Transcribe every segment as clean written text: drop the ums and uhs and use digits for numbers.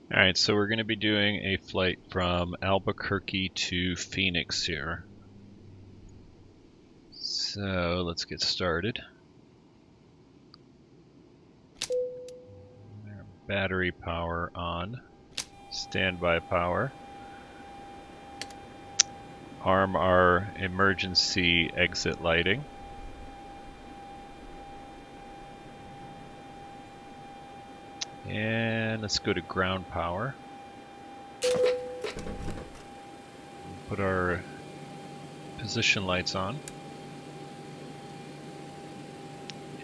Alright, so we're going to be doing a flight from Albuquerque to Phoenix here. So let's get started. Battery power on. Standby power. Arm our emergency exit lighting. And let's go to ground power. Put our position lights on.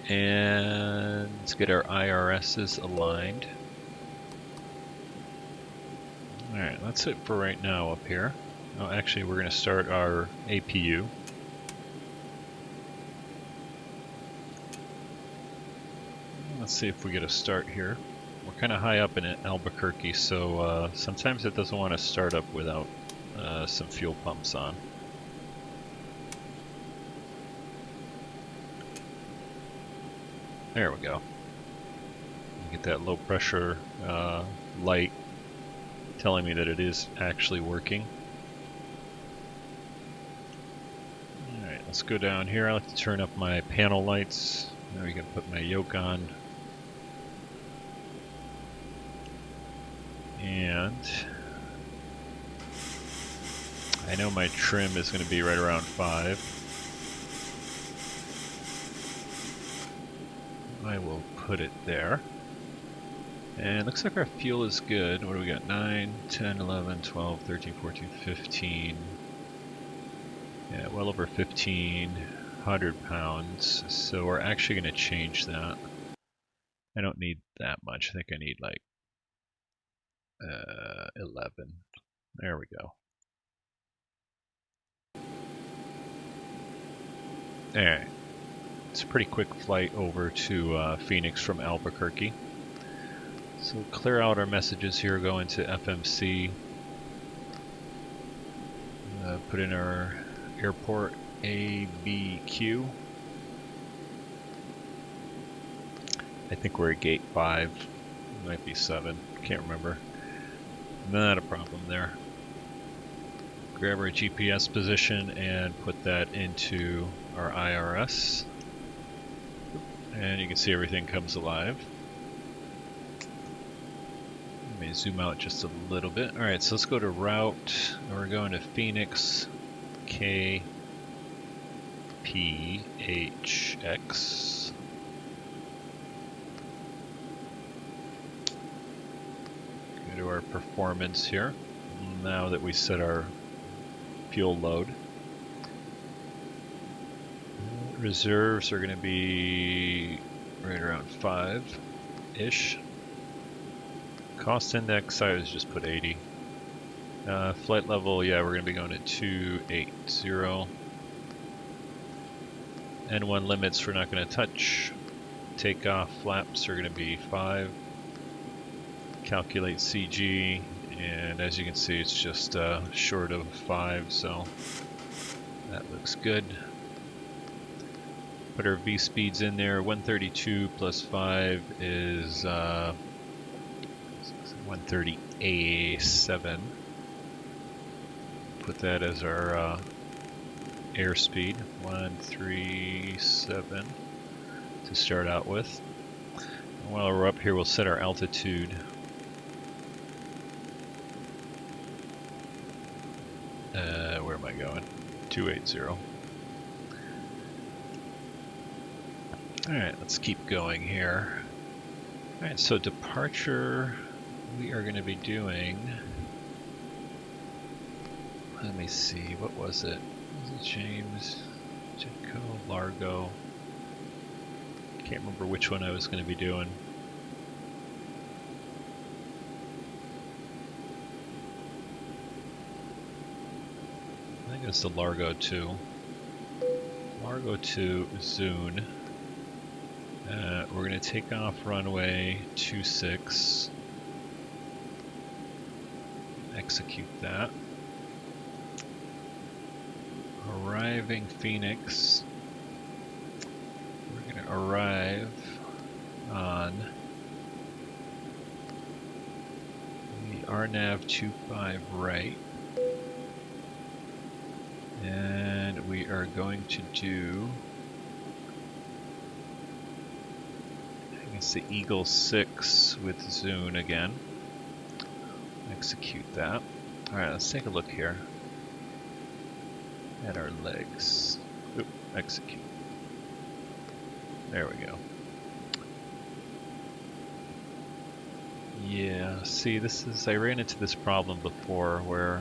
And let's get our IRSs aligned. Alright, that's it for right now up here. Oh, actually, we're going to start our APU. Let's see if we get a start here. We're kind of high up in Albuquerque, so sometimes it doesn't want to start up without some fuel pumps on. There we go. Get that low pressure light telling me that it is actually working. Alright, let's go down here. I like to turn up my panel lights. Now we can put my yoke on. And I know my trim is going to be right around 5. I will put it there. And looks like our fuel is good. What do we got? 9, 10, 11, 12, 13, 14, 15. Yeah, well over 1,500 pounds. So we're actually going to change that. I don't need that much. I think I need like 11. There we go. Alright. It's a pretty quick flight over to Phoenix from Albuquerque. So we'll clear out our messages here, go into FMC, put in our airport KABQ. I think we're at gate 5, it might be 7, can't remember. Not a problem there. Grab our GPS position and put that into our IRS. And you can see everything comes alive. Let me zoom out just a little bit. Alright, so let's go to route. We're going to Phoenix KPHX. Go to our performance here. Now that we set our fuel load. Reserves are going to be right around 5-ish. Cost index, I always just put 80. Flight level, yeah, we're going to be going at 280. N1 limits we're not going to touch. Takeoff flaps are going to be 5. Calculate CG, and as you can see, it's just short of 5, so that looks good. Put our V speeds in there. 132 plus 5 is 130A7. Put that as our airspeed, 137 to start out with. And while we're up here, we'll set our altitude. Where am I going? 280. Alright, let's keep going here. Alright, so departure, we are going to be doing, let me see, what was it? Was it James, Jetco, Largo? Can't remember which one I was going to be doing. I think it's the Largo 2. Largo 2 Zune. We're going to take off runway 26. Execute that. Arriving Phoenix. We're going to arrive on RNAV 25 right. And we are going to do, I guess, the Eagle 6 with Zune again. Execute that. Alright, let's take a look here at our legs. Oop, execute. There we go. Yeah, see, I ran into this problem before where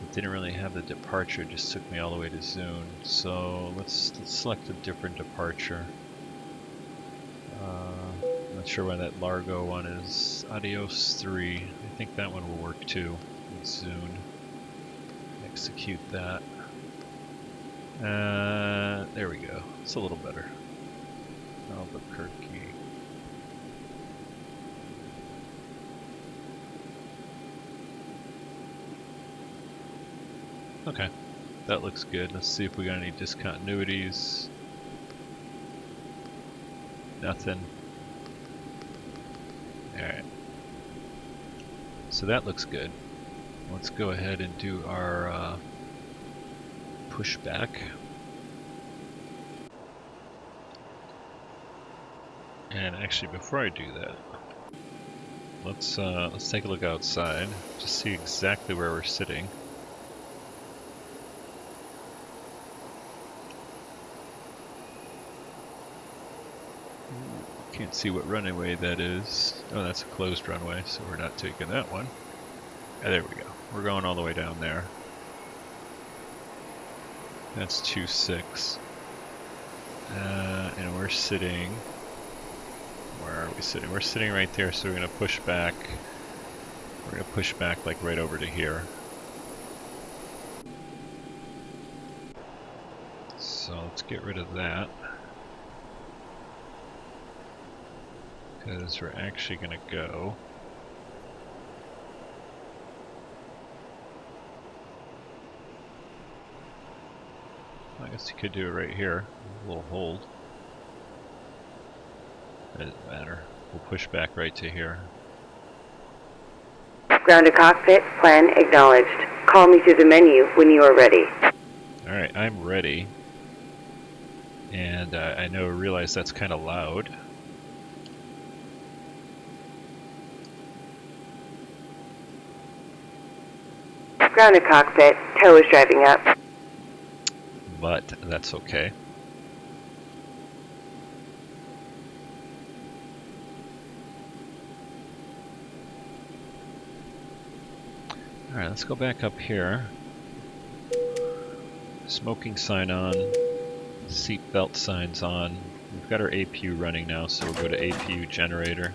it didn't really have the departure, it just took me all the way to Zune. So let's select a different departure. I'm not sure why that Largo one is. Adios 3. I think that one will work too with Zune. Execute that. There we go. It's a little better. Albuquerque. Okay, that looks good. Let's see if we got any discontinuities. Nothing. Alright. So that looks good. Let's go ahead and do our pushback. And actually, before I do that, let's take a look outside to see exactly where we're sitting. Can't see what runway that is. Oh, that's a closed runway, so we're not taking that one. Ah, there we go. We're going all the way down there. That's 2-6. And we're sitting... Where are we sitting? We're sitting right there, so we're going to push back. We're going to push back like right over to here. So let's get rid of that. Because we're actually going to go I guess you could do it right here. A little hold. It doesn't matter. We'll push back right to here. Ground to cockpit, plan acknowledged. Call me through the menu when you are ready. Alright, I'm ready. And I realize that's kind of loud. Ground to cockpit, tow is driving up. But that's okay. Alright, let's go back up here. Smoking sign on. Seat belt signs on. We've got our APU running now, so we'll go to APU generator.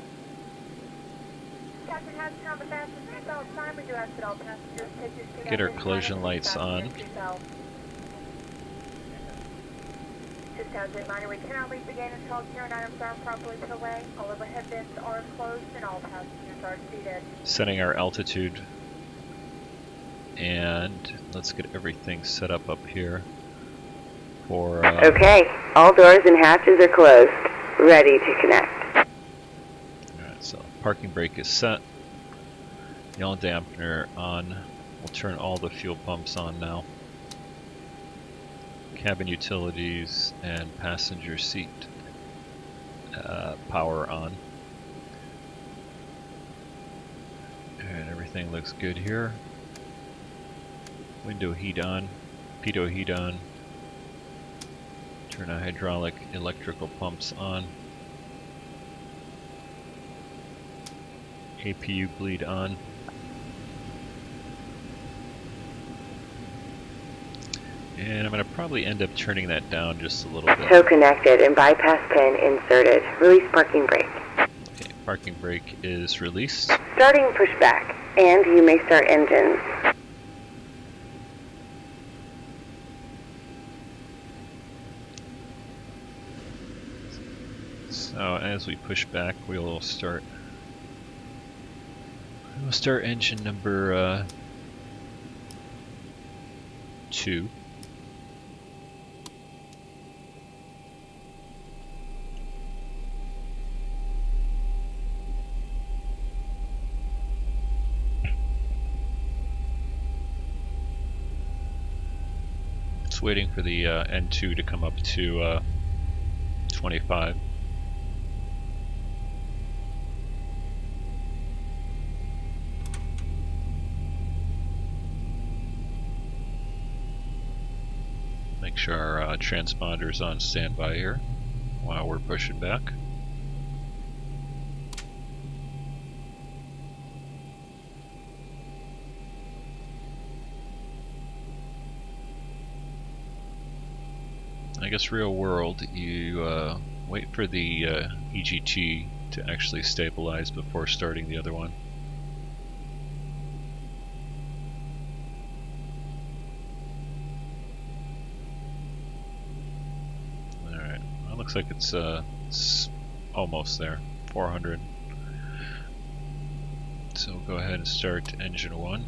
Get our collision lights on. We cannot leave the gate until current items are properly put away. All overhead bins are closed and all passengers are seated. Setting our altitude. And let's get everything set up here for... Okay, all doors and hatches are closed. Ready to connect. Alright, so parking brake is set. Yaw dampener on. We'll turn all the fuel pumps on now. Cabin utilities and passenger seat power on. And everything looks good here. Window heat on, pitot heat on. Turn our hydraulic electrical pumps on. APU bleed on. And I'm going to probably end up turning that down just a little bit. Tow connected and bypass pin inserted. Release parking brake. Okay, parking brake is released. Starting pushback, and you may start engines. So as we push back, we'll start engine number 2. just waiting for the N2 to come up to 25. Make sure our transponder's on standby here while we're pushing back. I guess real world, you wait for the EGT to actually stabilize before starting the other one. Alright, well, looks like it's almost there, 400. So we'll go ahead and start engine 1.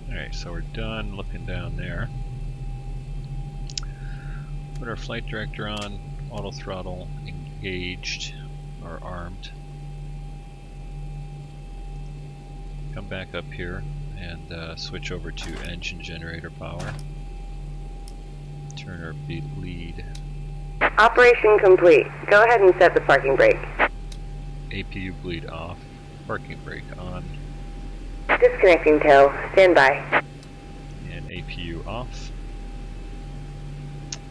Alright, so we're done looking down there. Put our flight director on, auto throttle engaged or armed. Come back up here and switch over to engine generator power. Turn our lead. Operation complete. Go ahead and set the parking brake. APU bleed off. Parking brake on. Disconnecting tow. Stand by. And APU off.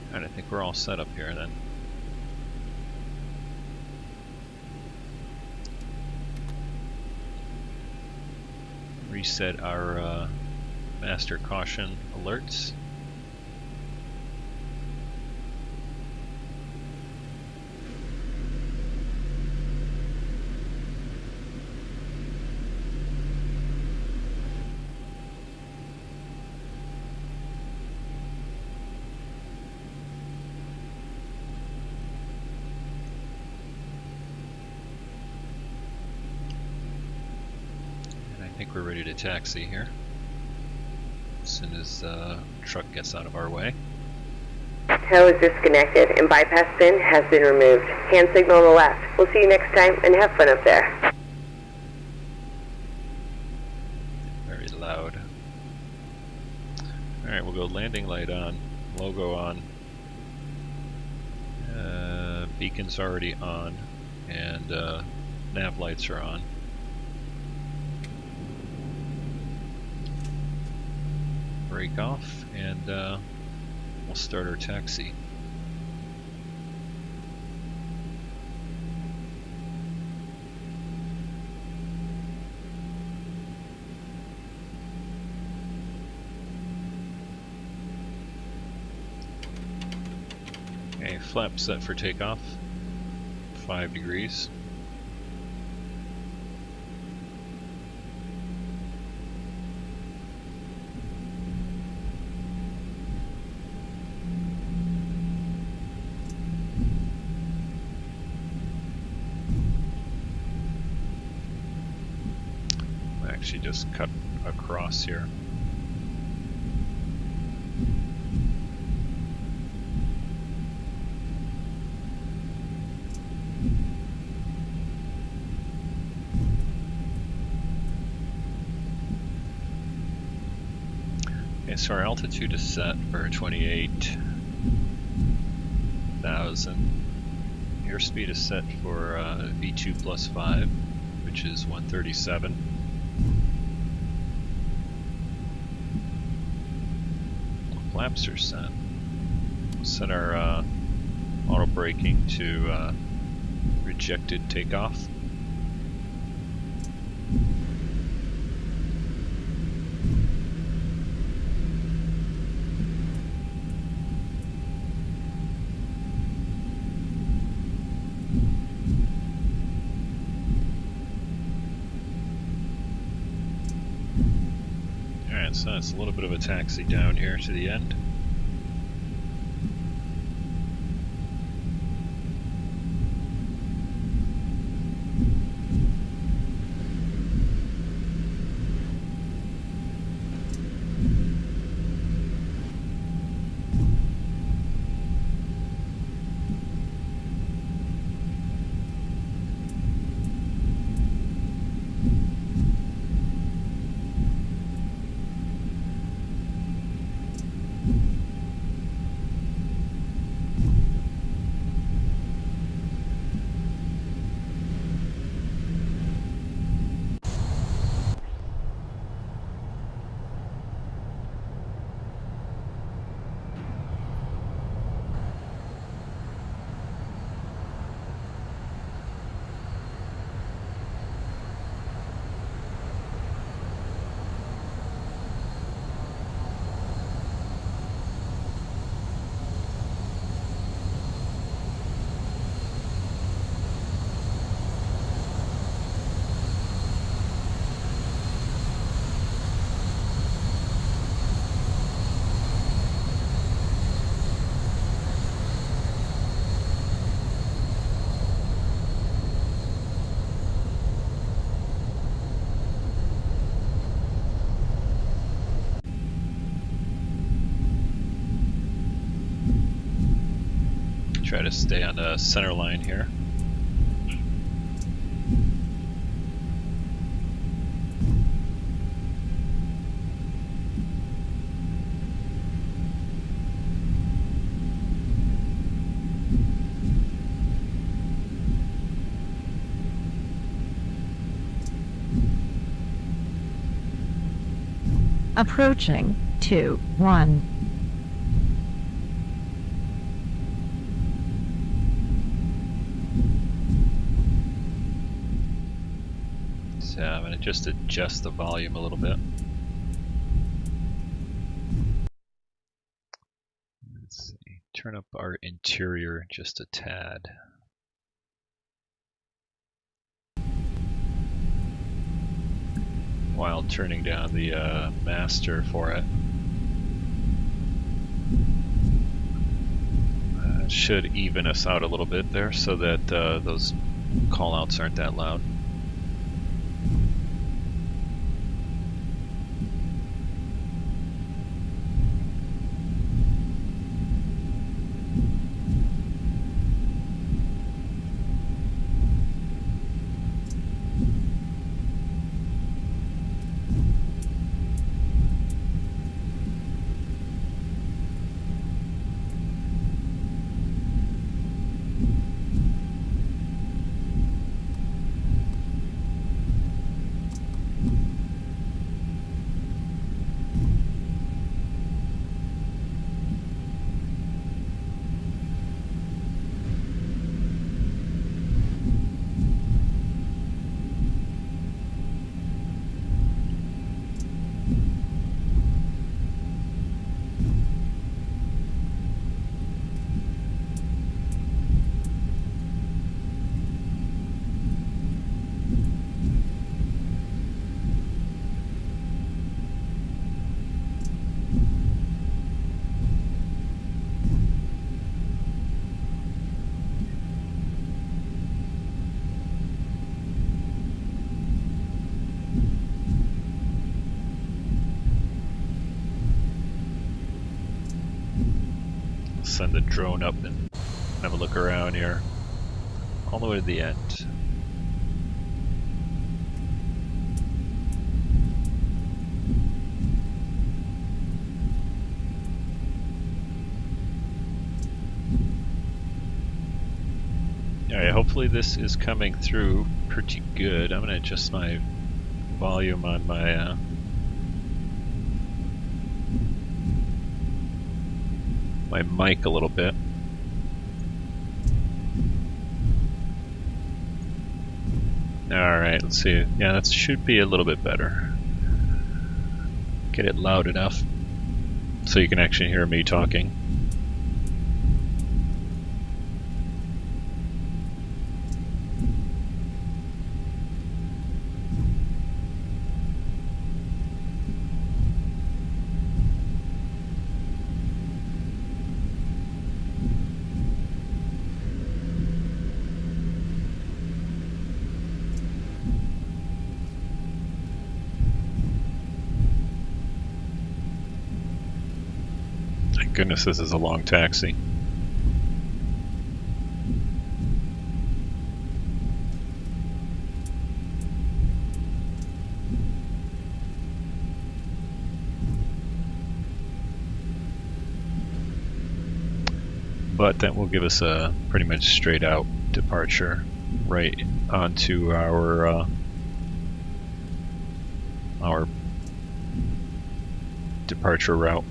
Alright, I think we're all set up here then. Reset our master caution alerts. I think we're ready to taxi here as soon as the truck gets out of our way. Tow is disconnected and bypass pin has been removed. Hand signal on the left. We'll see you next time and have fun up there. Very loud. Alright, we'll go landing light on, logo on, beacon's already on, and nav lights are on. Brake off, and we'll start our taxi. Okay, flap set for takeoff. 5 degrees. Actually just cut across here. Okay, so our altitude is set for 28,000. Airspeed is set for V2 plus 5, which is 137. Flaps are set. We'll set our auto braking to rejected takeoff. So it's a little bit of a taxi down here to the end. Try to stay on the center line here. Approaching 2-1. So I'm going to just adjust the volume a little bit. Let's see, turn up our interior just a tad. While turning down the master for it. Should even us out a little bit there so that those callouts aren't that loud. Send the drone up and have a look around here, all the way to the end. Alright, hopefully this is coming through pretty good. I'm going to adjust my volume on my my mic a little bit. Alright, let's see. Yeah, that should be a little bit better. Get it loud enough so you can actually hear me talking. Goodness, this is a long taxi. But that will give us a pretty much straight out departure right onto our departure route.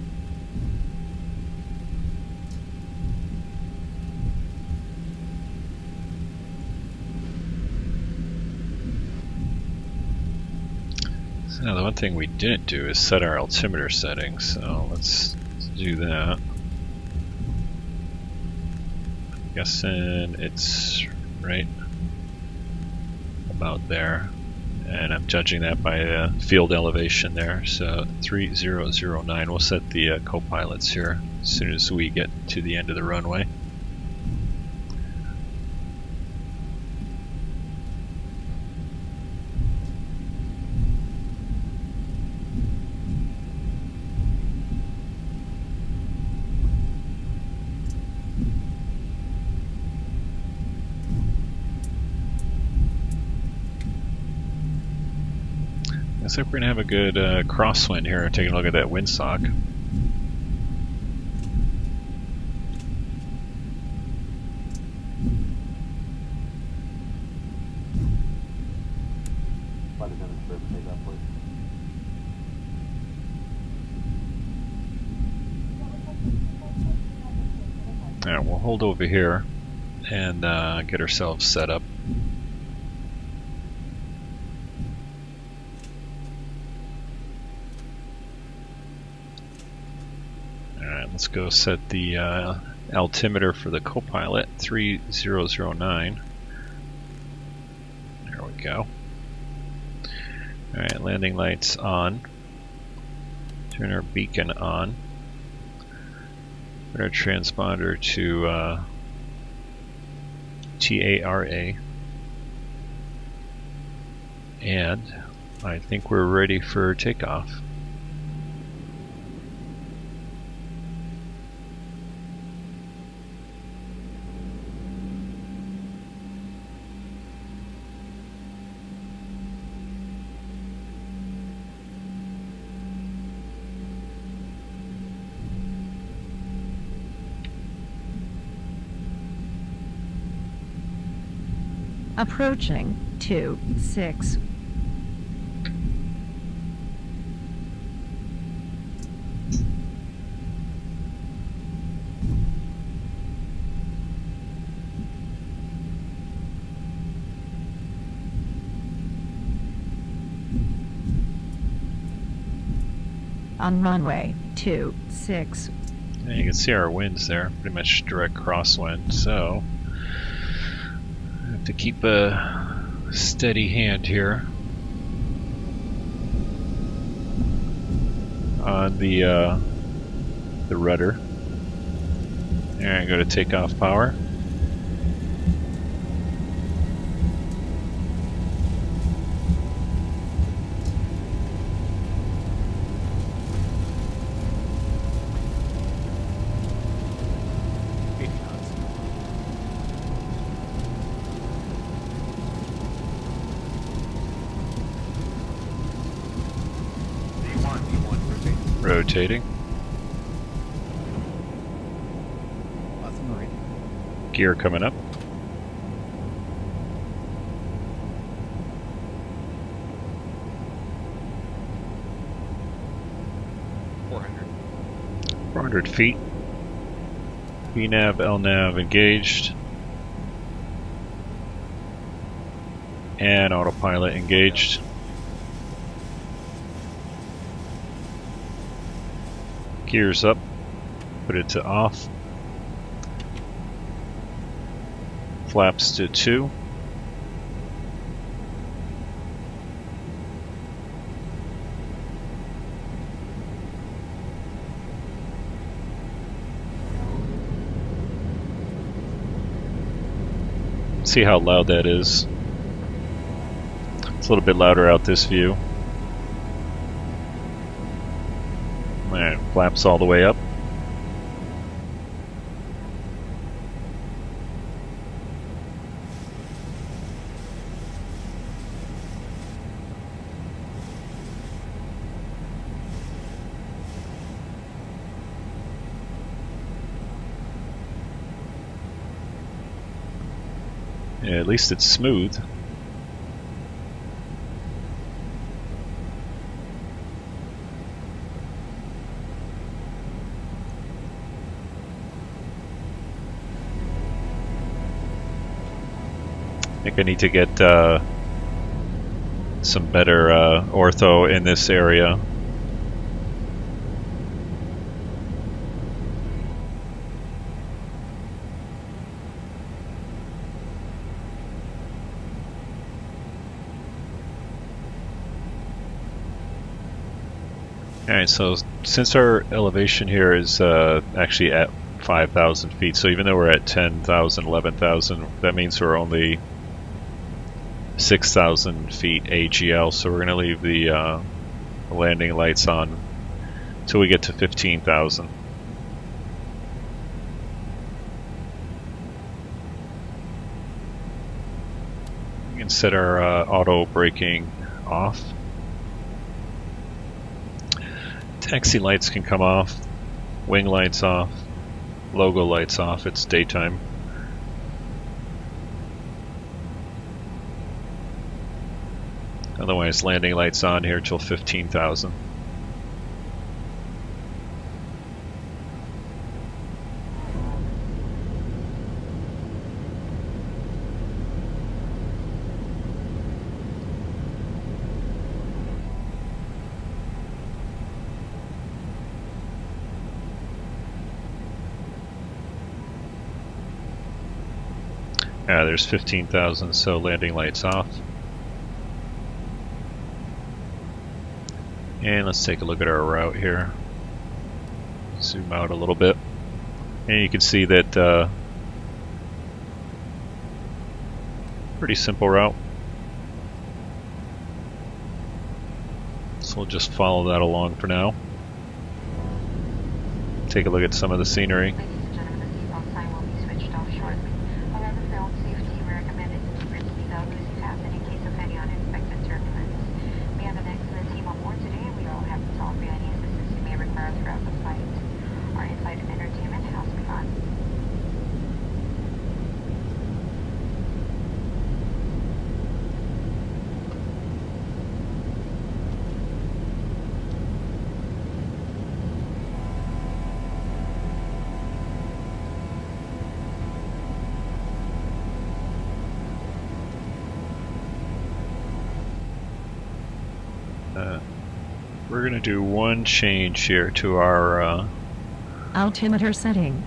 Now, the one thing we didn't do is set our altimeter settings, so let's do that. I'm guessing it's right about there, and I'm judging that by field elevation there, so 3009. We'll set the co-pilots here as soon as we get to the end of the runway. Looks like we're gonna have a good crosswind here. Taking a look at that windsock. Alright, we'll hold over here and get ourselves set up. Alright, let's go set the altimeter for the co-pilot, 3009. There we go. Alright, landing lights on. Turn our beacon on. Put our transponder to TARA. And I think we're ready for takeoff. Approaching 26. On runway 26. And you can see our winds there, pretty much direct crosswind, so I have to keep a steady hand here on the rudder. There, I go to takeoff power. Rotating. Gear coming up. Four hundred feet. VNav, LNav engaged. And autopilot engaged. Gears up, put it to off, flaps to 2, see how loud that is. It's a little bit louder out this view. Alright, flaps all the way up. Yeah, at least it's smooth. I think I need to get some better ortho in this area. Alright, so since our elevation here is actually at 5,000 feet, so even though we're at 10,000, 11,000, that means we're only 6,000 feet AGL, so we're going to leave the landing lights on until we get to 15,000. We can set our auto braking off. Taxi lights can come off, wing lights off, logo lights off. It's daytime. Otherwise, landing lights on here till 15,000. Yeah, there's 15,000, so landing lights off. And let's take a look at our route here. Zoom out a little bit. And you can see that pretty simple route. So we'll just follow that along for now. Take a look at some of the scenery. We're going to do one change here to our altimeter setting.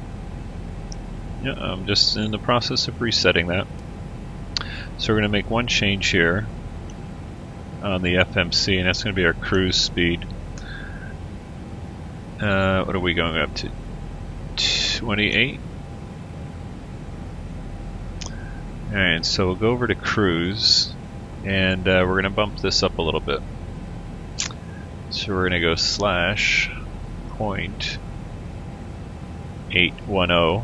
Yeah, I'm just in the process of resetting that. So we're going to make one change here on the FMC, and that's going to be our cruise speed. What are we going up to? 28? Alright, so we'll go over to cruise, and we're going to bump this up a little bit. So we're going to go /.810.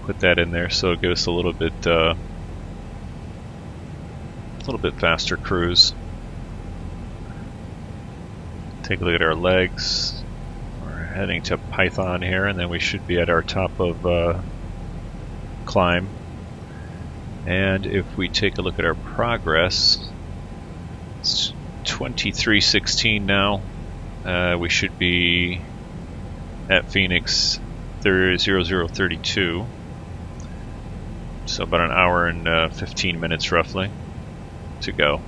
Put that in there so it gives us a little bit faster cruise. Take a look at our legs. We're heading to Python here, and then we should be at our top of climb. And if we take a look at our progress, it's 23:16 now. We should be at Phoenix 0032. So about an hour and 15 minutes roughly to go.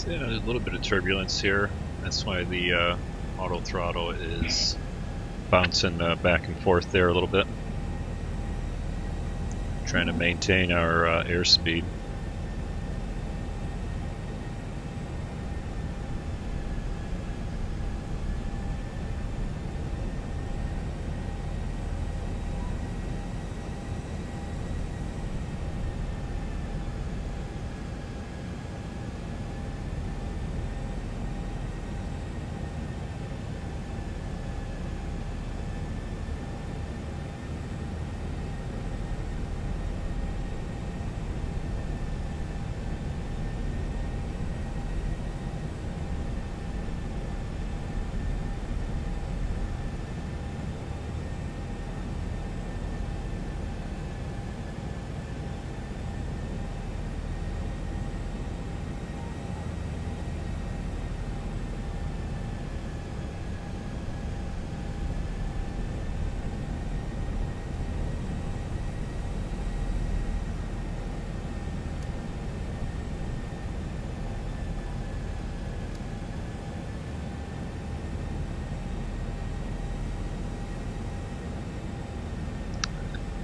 Yeah, there's a little bit of turbulence here. That's why the auto throttle is bouncing back and forth there a little bit. Trying to maintain our airspeed.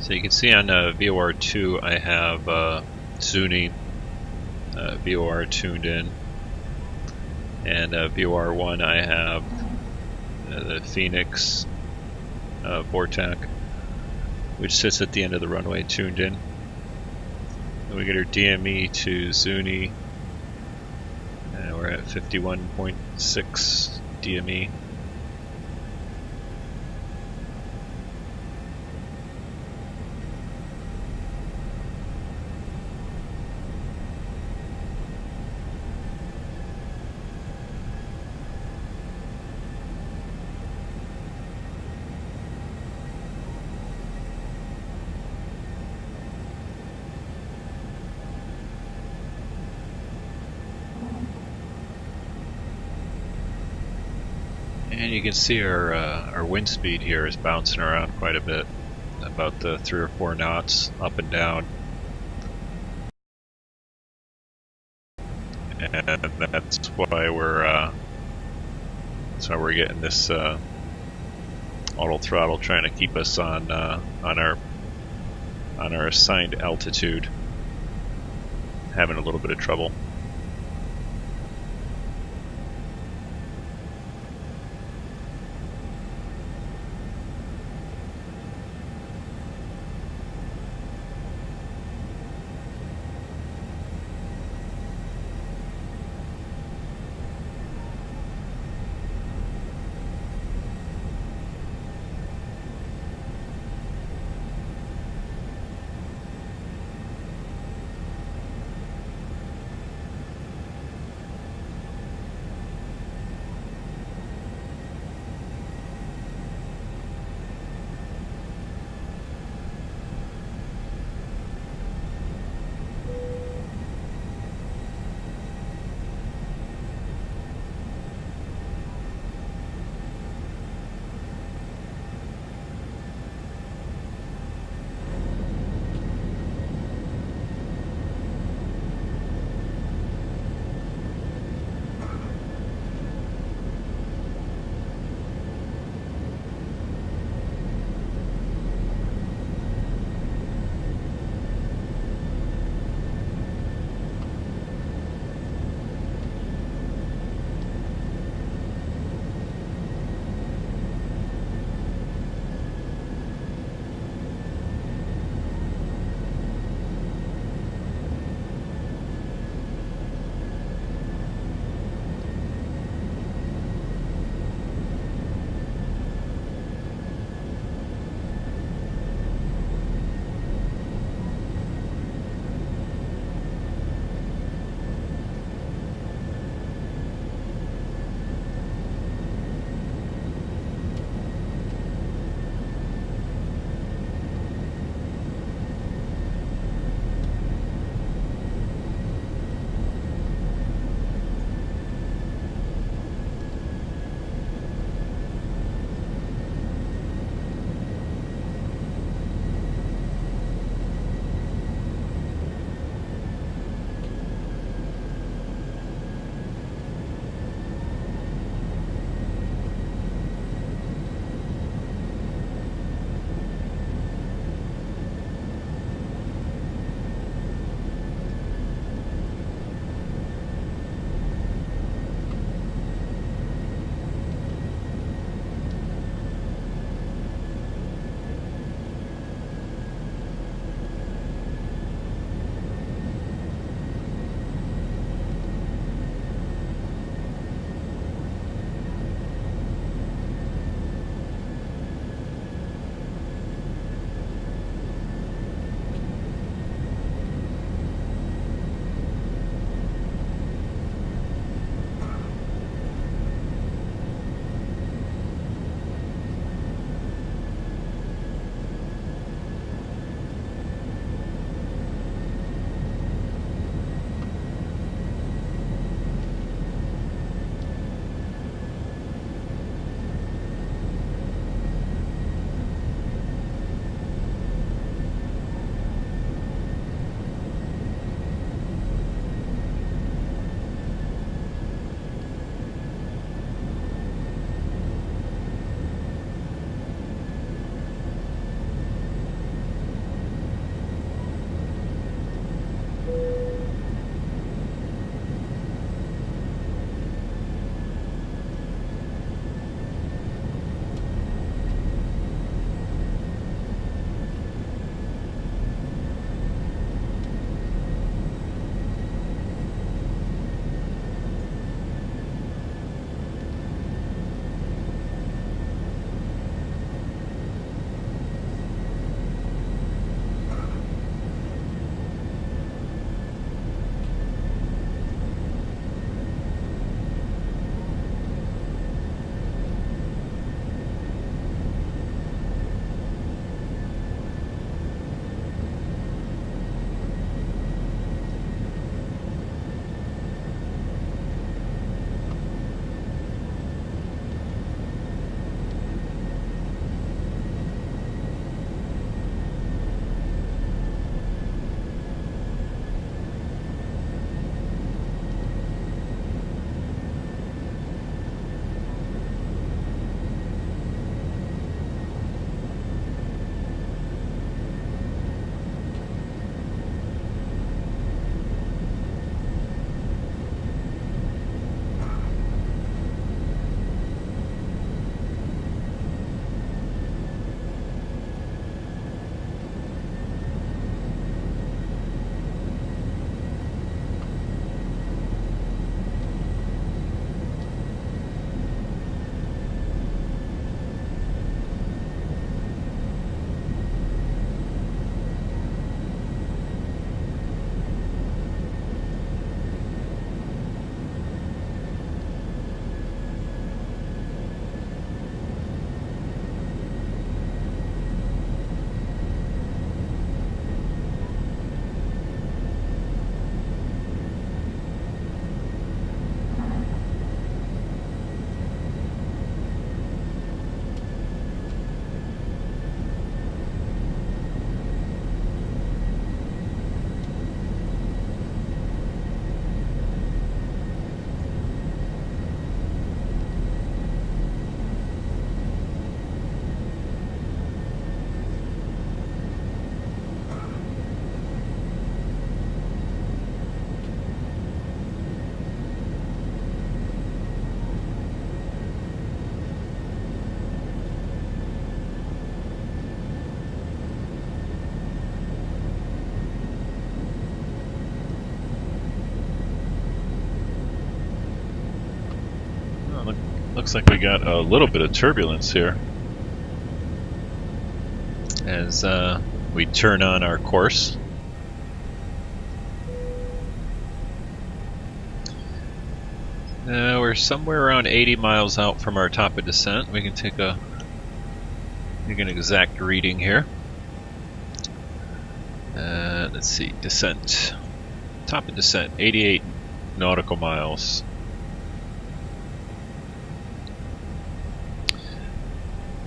So you can see on VOR2 I have Zuni VOR tuned in, and VOR1 I have the Phoenix Vortac, which sits at the end of the runway tuned in. And we get our DME to Zuni, and we're at 51.6 DME. And you can see our wind speed here is bouncing around quite a bit, about the 3 or 4 knots up and down. And that's why we're getting this auto throttle, trying to keep us on our assigned altitude. Having a little bit of trouble. Looks like we got a little bit of turbulence here as we turn on our course. We're somewhere around 80 miles out from our top of descent. We can take an exact reading here. Let's see, descent. Top of descent, 88 nautical miles.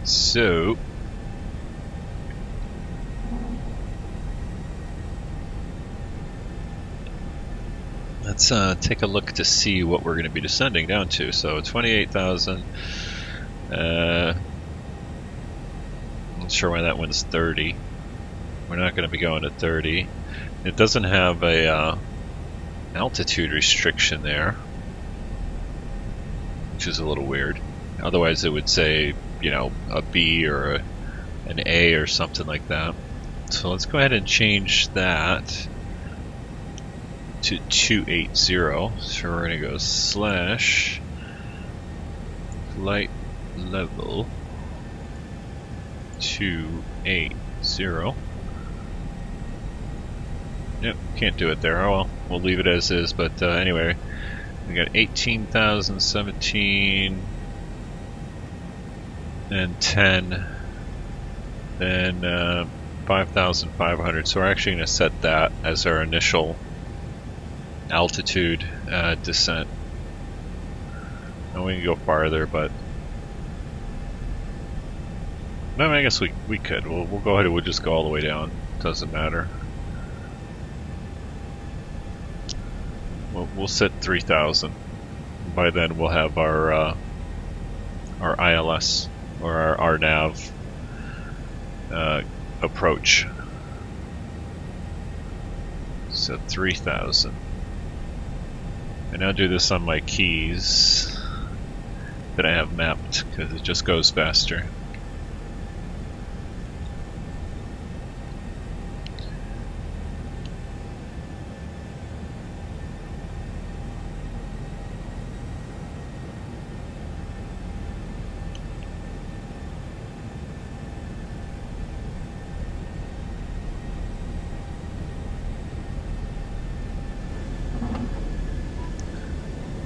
So, let's take a look to see what we're going to be descending down to. So 28,000. Not sure why that one's 30. We're not going to be going to 30. It doesn't have a altitude restriction there, which is a little weird. Otherwise it would say, you know, a B or an A or something like that. So let's go ahead and change that to 280. So we're going to go slash flight level 280. Yep, can't do it there. Oh well, we'll leave it as is. But anyway, we got 18,000, 17, and 10, then 5,500. So we're actually going to set that as our initial altitude descent. And we can go farther, but no, I guess we could. We'll go ahead and we'll just go all the way down. Doesn't matter. We'll set 3,000. By then we'll have our ILS or our nav approach. So 3,000. And I'll do this on my keys that I have mapped because it just goes faster.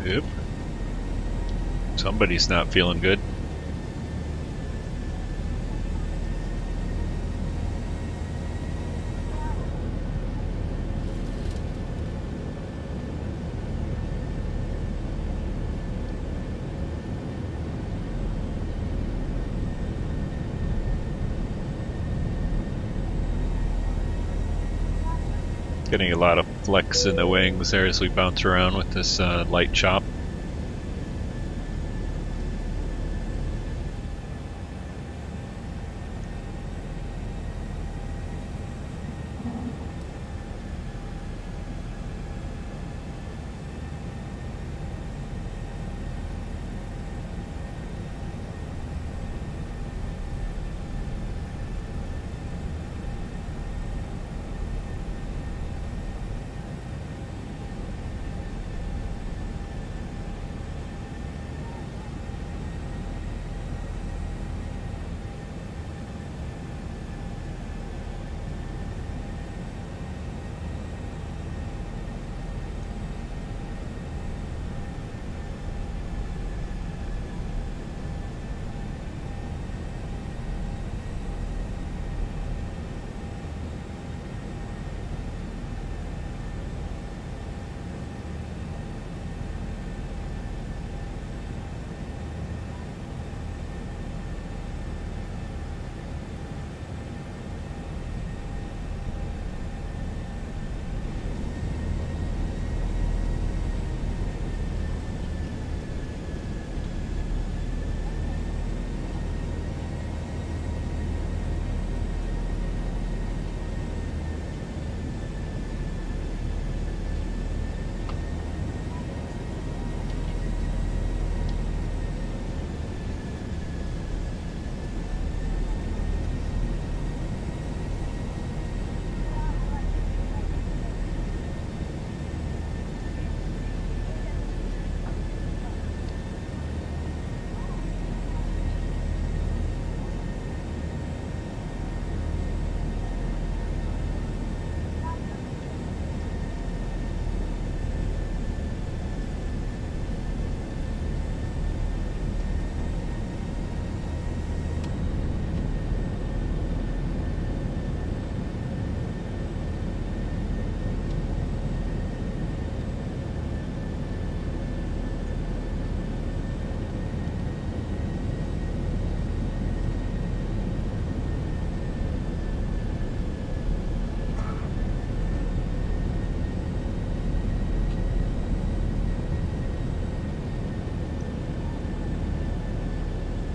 Yep. Somebody's not feeling good. Getting a lot of flex in the wings there as we bounce around with this light chop.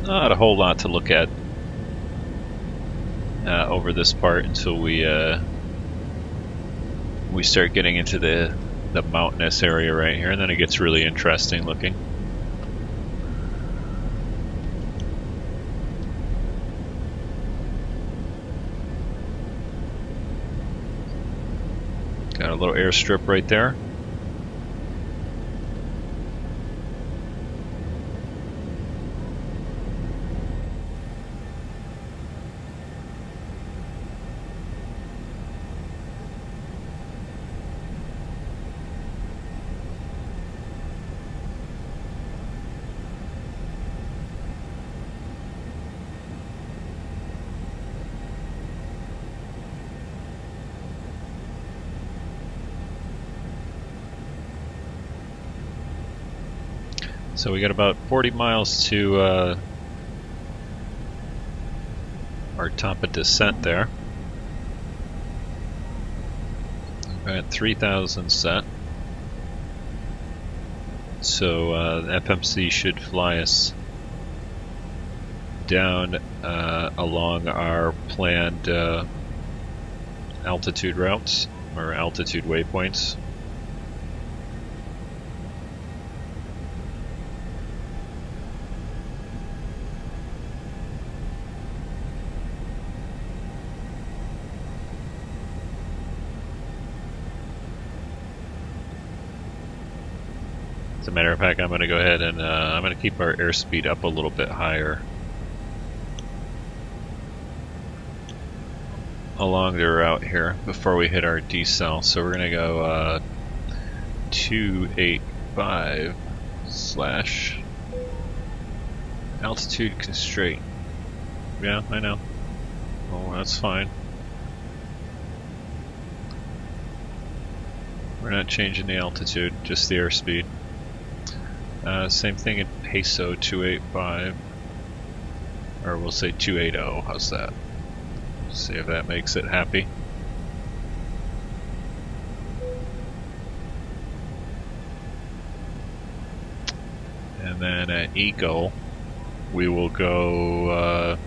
Not a whole lot to look at over this part until we start getting into the mountainous area right here, and then it gets really interesting looking. Got a little airstrip right there. So we got about 40 miles to our top of descent there. We've got 3,000 set. So the FMC should fly us down along our planned altitude routes or altitude waypoints. As a matter of fact, I'm going to go ahead and I'm going to keep our airspeed up a little bit higher along the route here before we hit our decel. So we're going to go 285 / altitude constraint. Yeah, I know. Oh, that's fine. We're not changing the altitude, just the airspeed. Same thing in peso 285, or we'll say 280. How's that? See if that makes it happy. And then at Eagle, we will go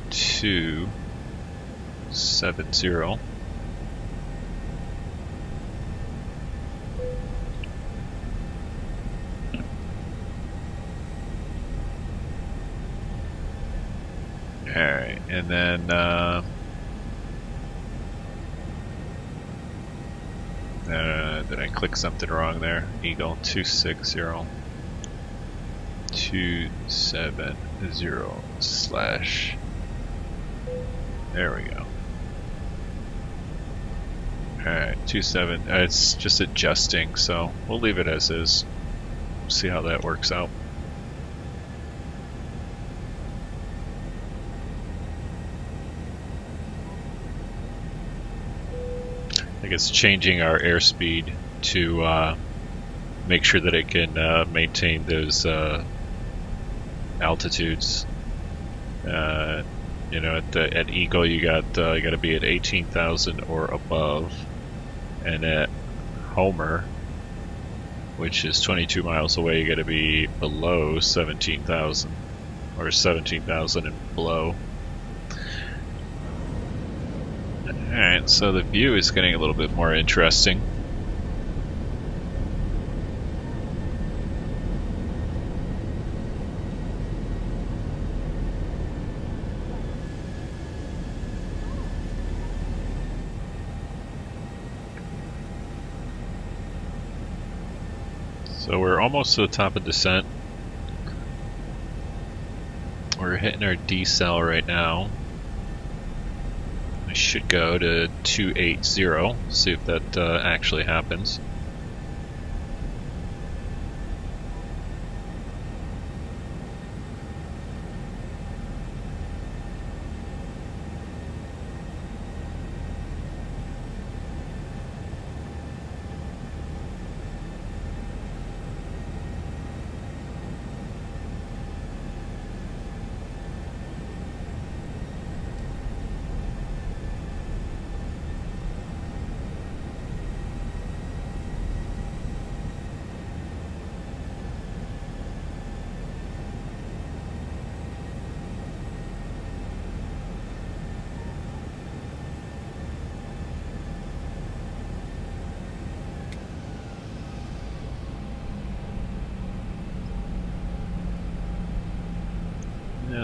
270. Alright, and then did I click something wrong there? Eagle 260 270 / there we go. Alright, 27. It's just adjusting, so we'll leave it as is. See how that works out. I guess changing our airspeed to make sure that it can maintain those altitudes. You know, at Eagle you got to be at 18,000 or above, and at Homer, which is 22 miles away, you got to be below 17,000 or 17,000 and below. Alright, so the view is getting a little bit more interesting. So we're almost to the top of descent. We're hitting our decel right now. I should go to 280, see if that actually happens.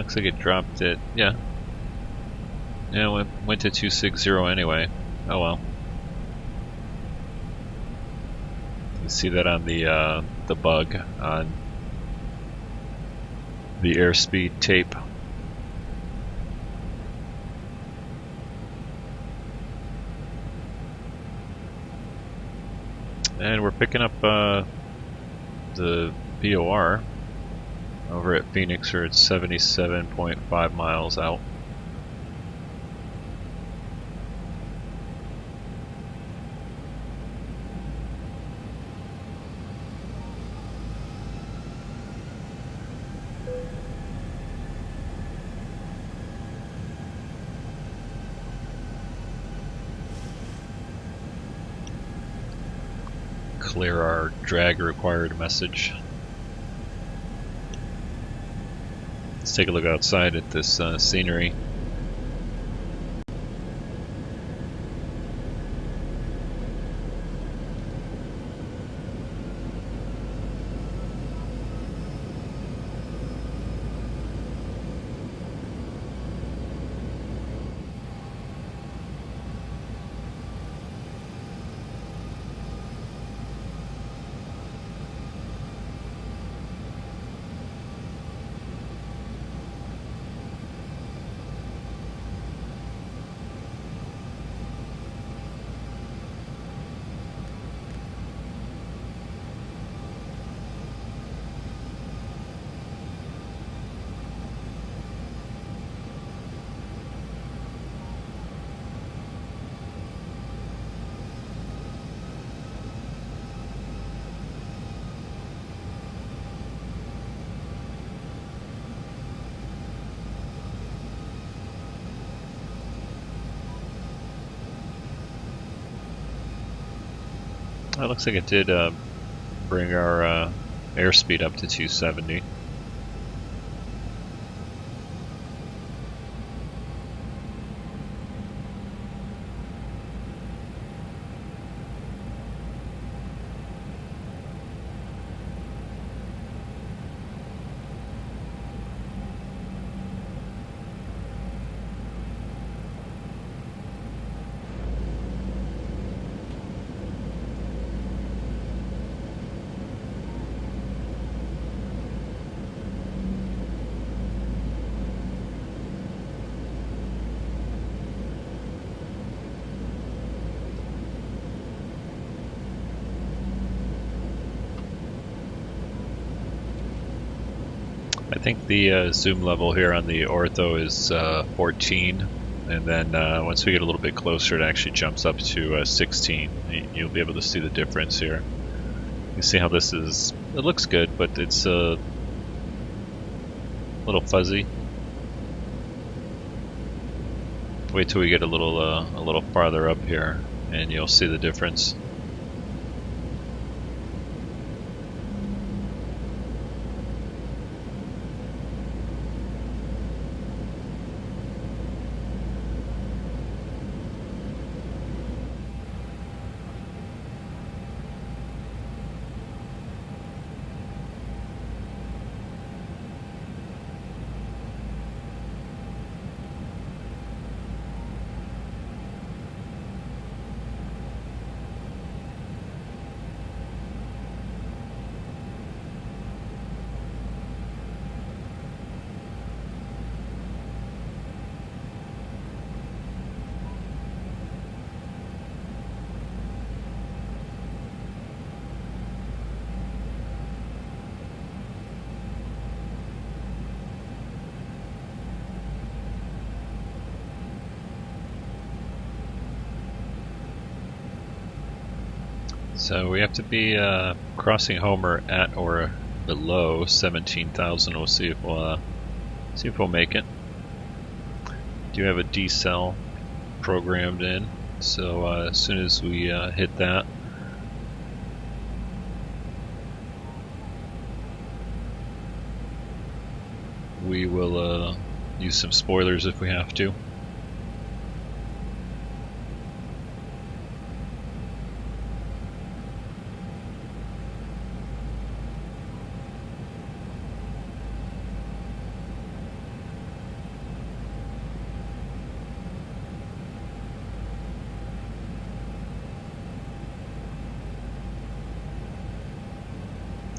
looks like it dropped it. Yeah. Yeah, it went to 260 anyway. Oh well. You see that on the bug on the airspeed tape. And we're picking up the VOR over at Phoenix. We're at 77.5 miles out. Clear our drag required message. Let's take a look outside at this scenery. It looks like it did bring our airspeed up to 270. I think the zoom level here on the ortho is 14, and then once we get a little bit closer, it actually jumps up to 16. You'll be able to see the difference here. You see how this is, it looks good, but it's a little fuzzy. Wait till we get a little farther up here, and you'll see the difference. So we have to be crossing Homer at or below 17,000. We'll see if we'll make it. Do have a decel programmed in, so as soon as we hit that, we will use some spoilers if we have to.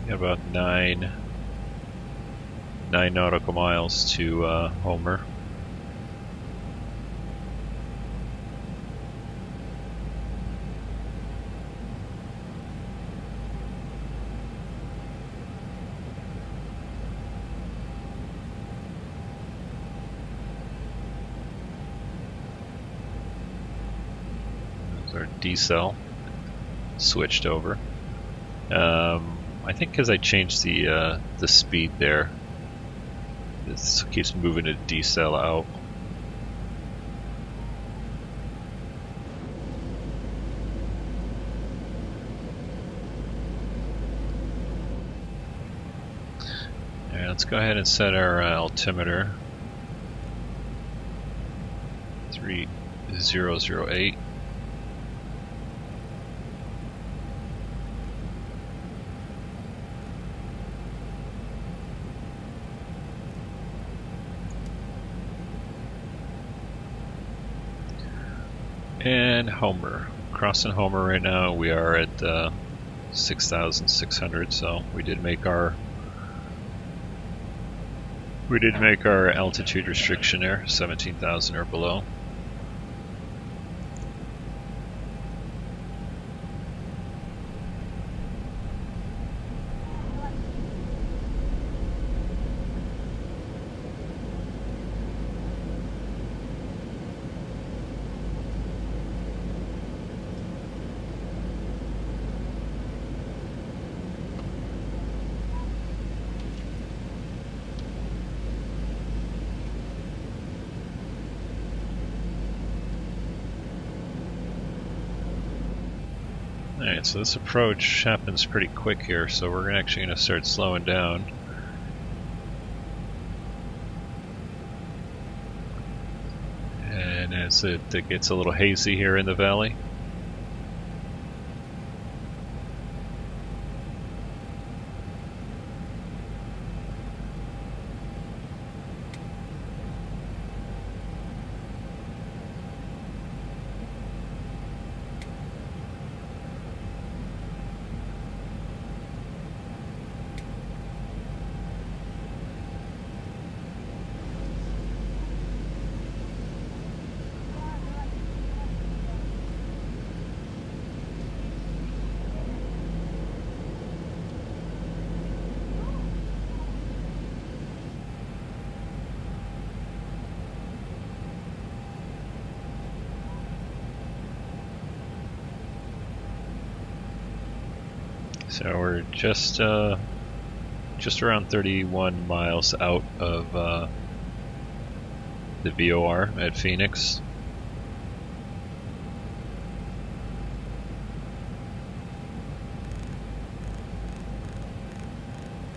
Got about nine nautical miles to Homer. Our decel switched over. I think because I changed the speed there, this keeps moving to decel out. Alright, let's go ahead and set our altimeter 3008. And Homer. Crossing Homer right now, we are at 6,600, so we did make our altitude restriction there, 17,000 or below. Alright, so this approach happens pretty quick here, so we're actually going to start slowing down. And as it gets a little hazy here in the valley. So we're just around 31 miles out of the VOR at Phoenix.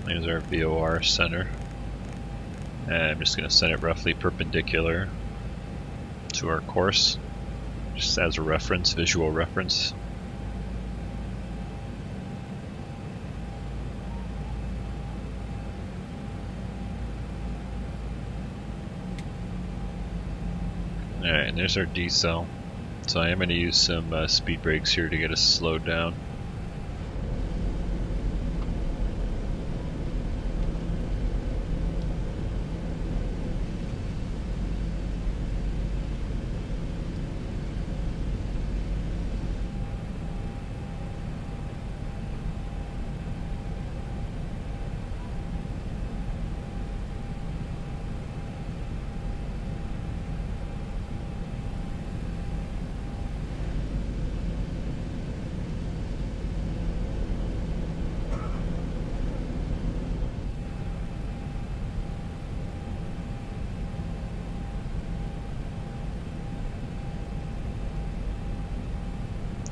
There's our VOR center. And I'm just going to set it roughly perpendicular to our course, just as a reference, visual reference. Alright, and there's our decel. So I am going to use some speed brakes here to get us slowed down.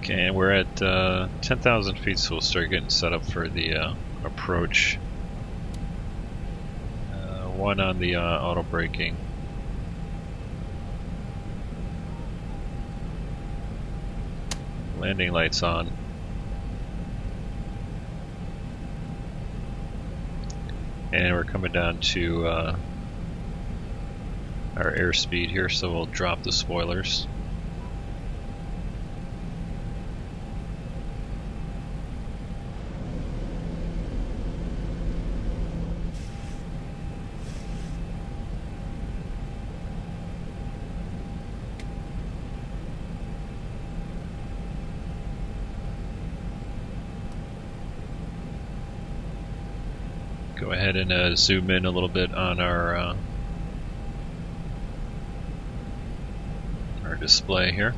Okay, and we're at 10,000 feet, so we'll start getting set up for the approach. One on the auto braking. Landing lights on. And we're coming down to our airspeed here, so we'll drop the spoilers. Go ahead and zoom in a little bit on our display here.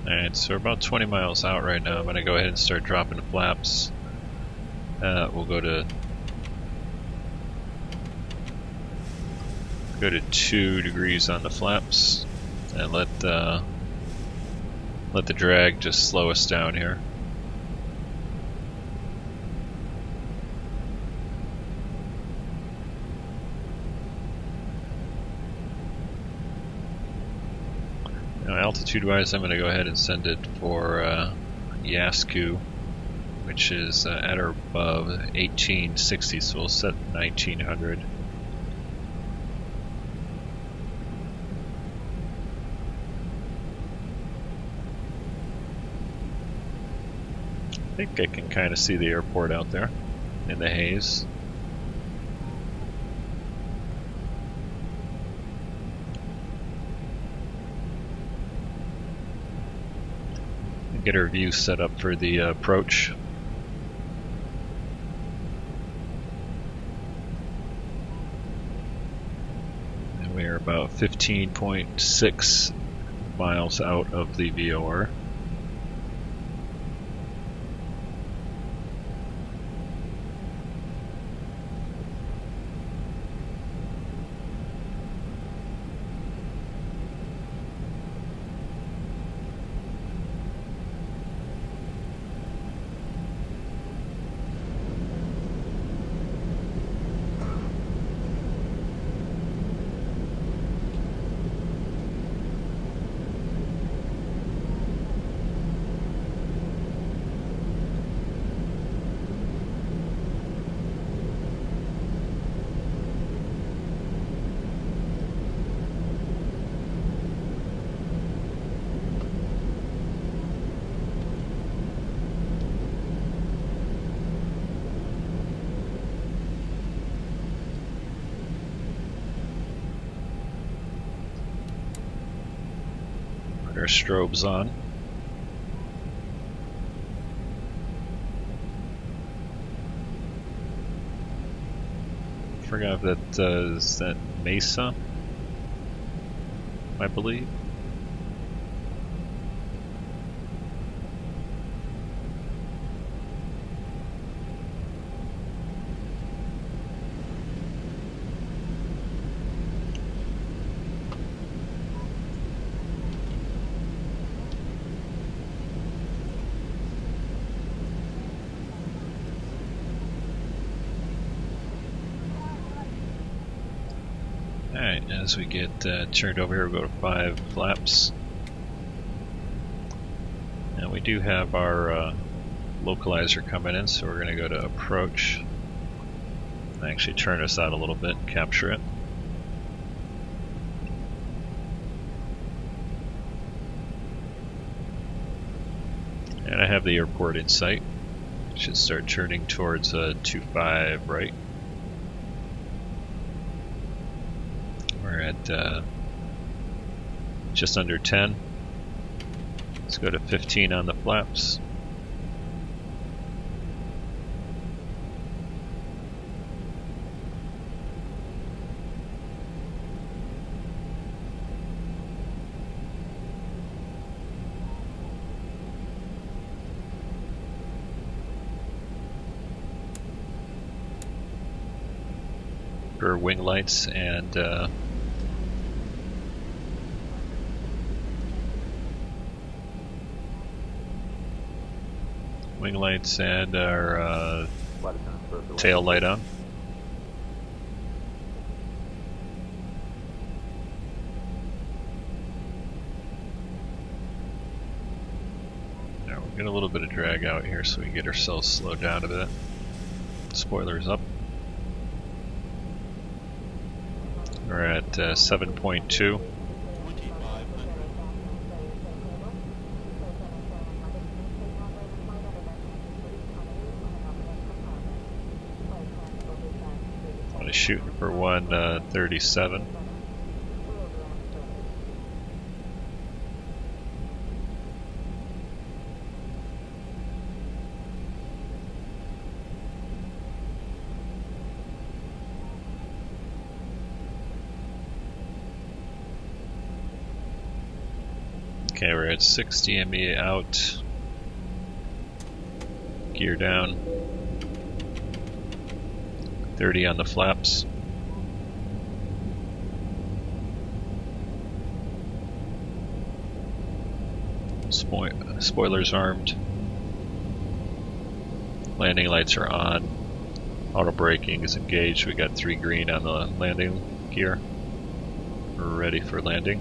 Alright, so we're about 20 miles out right now. I'm going to go ahead and start dropping the flaps. We'll go to 2 degrees on the flaps and let the drag just slow us down here. Now, altitude wise, I'm going to go ahead and send it for Yasku, which is at or above 1860, so we'll set 1900. I think I can kind of see the airport out there in the haze. Get our view set up for the approach. And we are about 15.6 miles out of the VOR. Our strobes on. Forgot if that is that Mesa, I believe. Alright, as we get turned over here, we'll go to 5 flaps. And we do have our localizer coming in, so we're going to go to approach. And actually turn us out a little bit and capture it. And I have the airport in sight. Should start turning towards 25 right. We're at just under 10. Let's go to 15 on the flaps. For wing lights and wing lights and our tail light on. Now we're getting a little bit of drag out here, so we can get ourselves slowed down a bit. Spoilers up. We're at 7.2. shooting for 137. Okay, we're at 60 ME out. Gear down. 30 on the flaps. Spoilers armed. Landing lights are on. Auto braking is engaged. We got 3 green on the landing gear. We're ready for landing.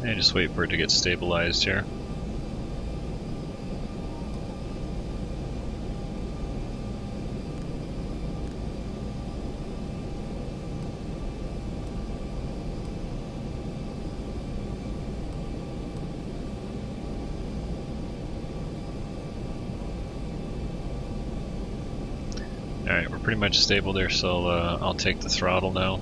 And just wait for it to get stabilized here. Alright, we're pretty much stable there, so I'll take the throttle now.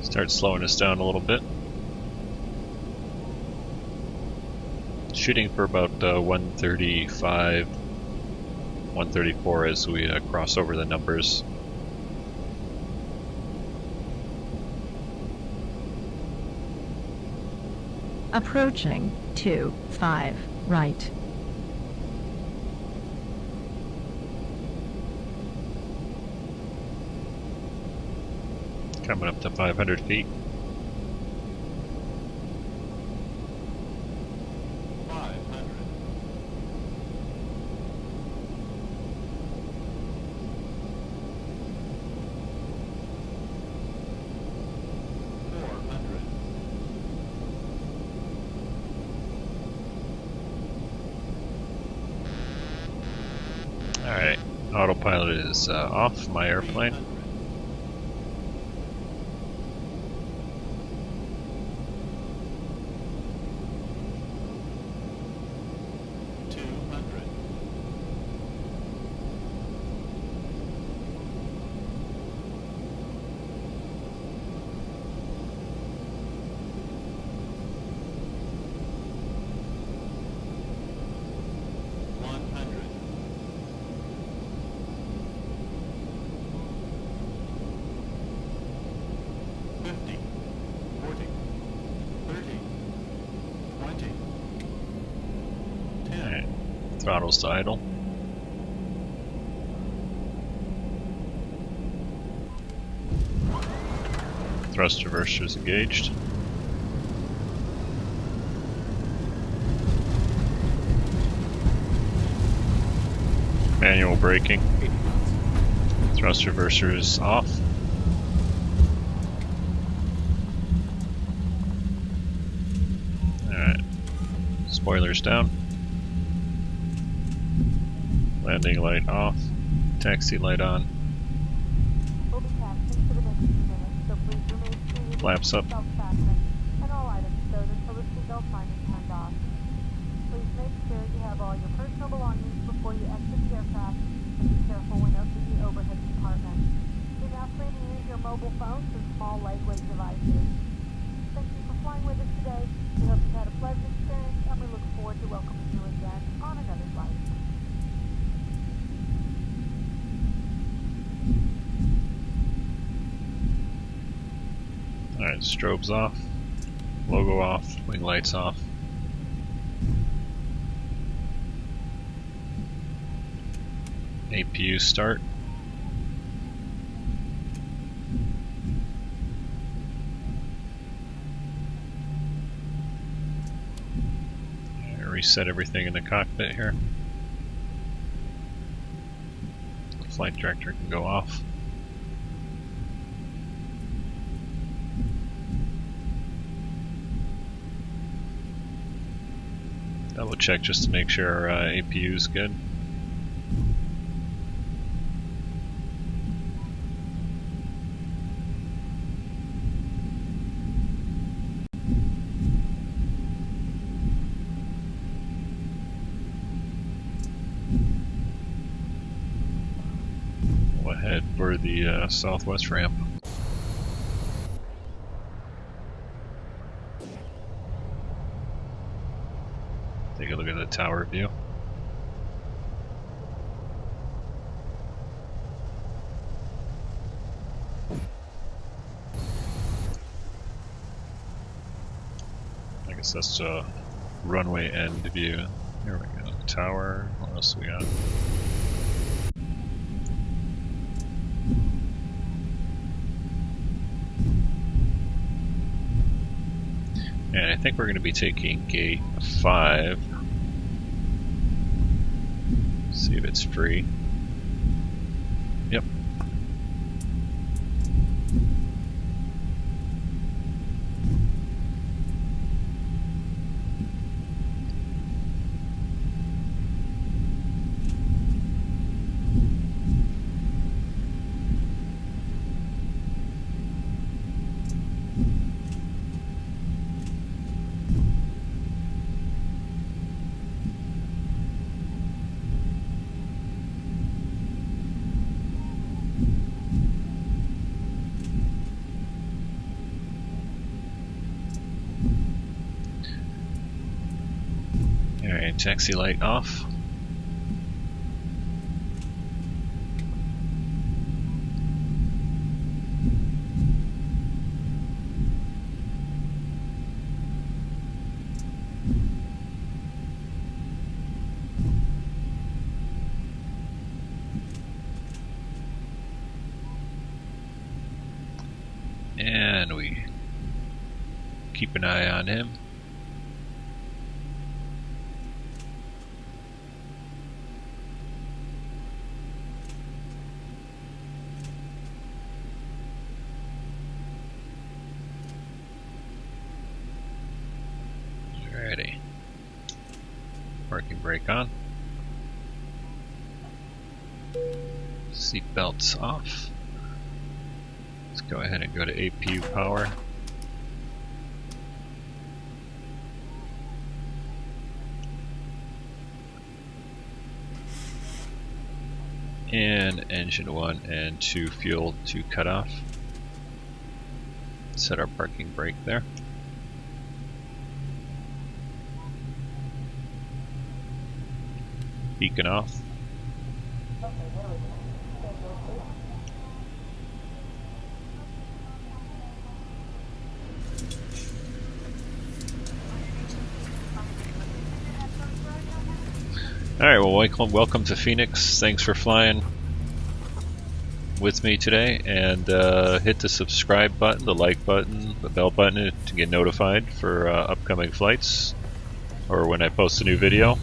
Start slowing us down a little bit. Shooting for about 135, 134 as we cross over the numbers. Approaching 2-5 right. Coming up to 500 feet. 500. 400. Alright, autopilot is off my airplane. 200. Throttles to idle. Thrust reversers engaged. Manual braking. Thrust reversers off. Alright. Spoilers down. Landing light off. Taxi light on. We'll be taxiing for the next few minutes, so please remain seated. Flaps up. And all items stowed until the seatbelt sign is turned off. Please make sure you have all your personal belongings before you exit the aircraft, and be careful when opening the overhead compartment. Do not plan to use your mobile phones or small lightweight devices. Thank you for flying with us today. We hope you had a pleasant experience, and we look forward to welcoming you again on another flight. Alright, strobes off. Logo off, wing lights off. APU start. Reset everything in the cockpit here. The flight director can go off. Double check just to make sure our APU is good. We'll head for the southwest ramp. Take a look at the tower view. I guess that's a runway end view. Here we go. Tower. What else we got? And I think we're going to be taking gate 5. See if it's free. Yep. Alright, taxi light off. And we keep an eye on him. Alrighty. Parking brake on. Seat belts off. Let's go ahead and go to APU power. And engine 1 and 2 fuel to cut off. Set our parking brake there. Beacon off. Alright, well, welcome to Phoenix. Thanks for flying with me today, and hit the subscribe button, the like button, the bell button to get notified for upcoming flights or when I post a new video.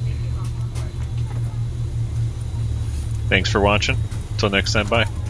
Thanks for watching. Until next time, bye.